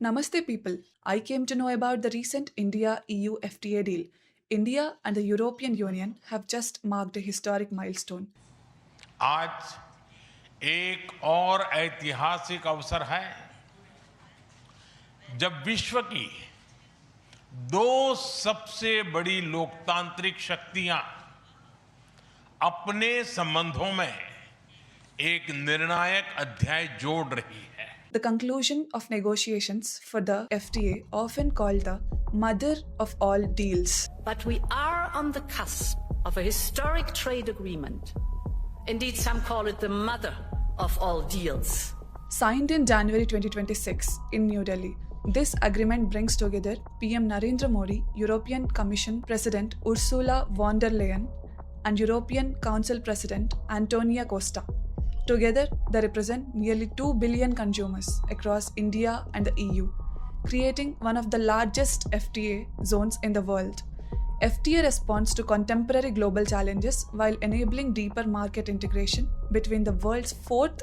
Namaste, people. I came to know about the recent India EU FTA deal. India and the European Union have just marked a historic milestone. आज एक और ऐतिहासिक अवसर है जब विश्व की दो सबसे बड़ी लोकतांत्रिक शक्तियां अपने संबंधों में एक निर्णायक अध्याय जोड़ रही है. The conclusion of negotiations for the FTA, often called the mother of all deals. But we are on the cusp of a historic trade agreement. Indeed, some call it the mother of all deals. Signed in January 2026 in New Delhi, this agreement brings together PM Narendra Modi, European Commission President Ursula von der Leyen, and European Council President Antonio Costa. Together, they represent nearly 2 billion consumers across India and the EU, creating one of the largest FTA zones in the world. FTA responds to contemporary global challenges while enabling deeper market integration between the world's fourth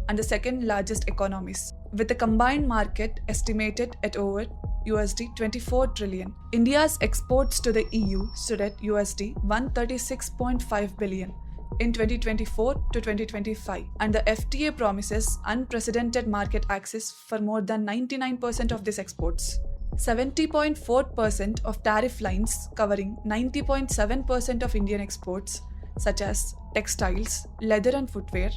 and the second largest economies. With a combined market estimated at over USD 24 trillion, India's exports to the EU stood at USD 136.5 billion in 2024 to 2025, and the FTA promises unprecedented market access for more than 99% of these exports. 70.4% of tariff lines covering 90.7% of Indian exports, such as textiles, leather and footwear,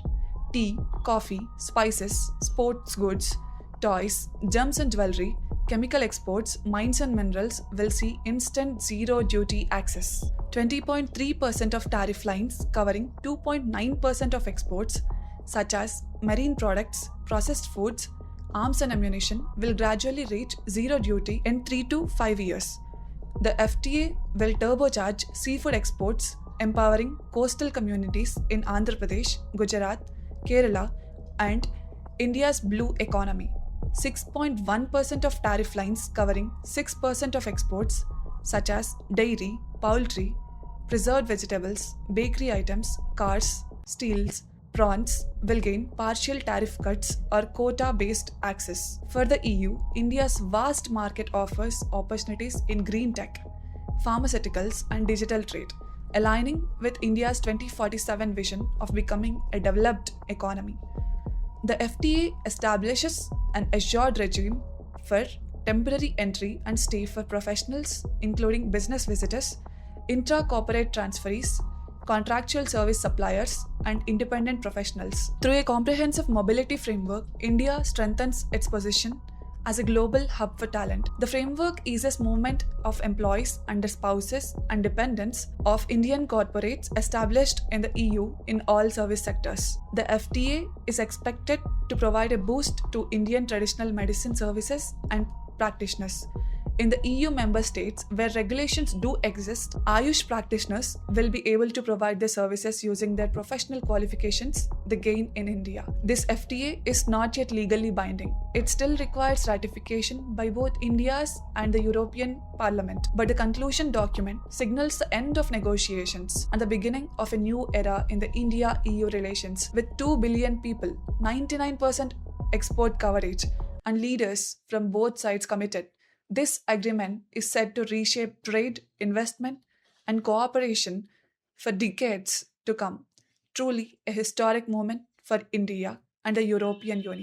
tea, coffee, spices, sports goods, toys, gems and jewelry, chemical exports, mines and minerals will see instant zero duty access. 20.3% of tariff lines covering 2.9% of exports, such as marine products, processed foods, arms and ammunition, will gradually reach zero duty in 3 to 5 years. The FTA will turbocharge seafood exports, empowering coastal communities in Andhra Pradesh, Gujarat, Kerala, and India's blue economy. 6.1% of tariff lines covering 6% of exports, such as dairy, poultry, preserved vegetables, bakery items, cars, steels, prawns, will gain partial tariff cuts or quota-based access. For the EU, India's vast market offers opportunities in green tech, pharmaceuticals, and digital trade, aligning with India's 2047 vision of becoming a developed economy. The FTA establishes an assured regime for temporary entry and stay for professionals, including business visitors, intra-corporate transferees, contractual service suppliers, and independent professionals. Through a comprehensive mobility framework, India strengthens its position as a global hub for talent. The framework eases movement of employees and their spouses and dependents of Indian corporates established in the EU in all service sectors. The FTA is expected to provide a boost to Indian traditional medicine services and practitioners. In the EU member states where regulations do exist, Ayush practitioners will be able to provide their services using their professional qualifications they gain in India. This FTA is not yet legally binding. It still requires ratification by both India's and the European Parliament. But the conclusion document signals the end of negotiations and the beginning of a new era in the India-EU relations. With 2 billion people, 99% export coverage, and leaders from both sides committed, this agreement is set to reshape trade, investment, and cooperation for decades to come. Truly a historic moment for India and the European Union.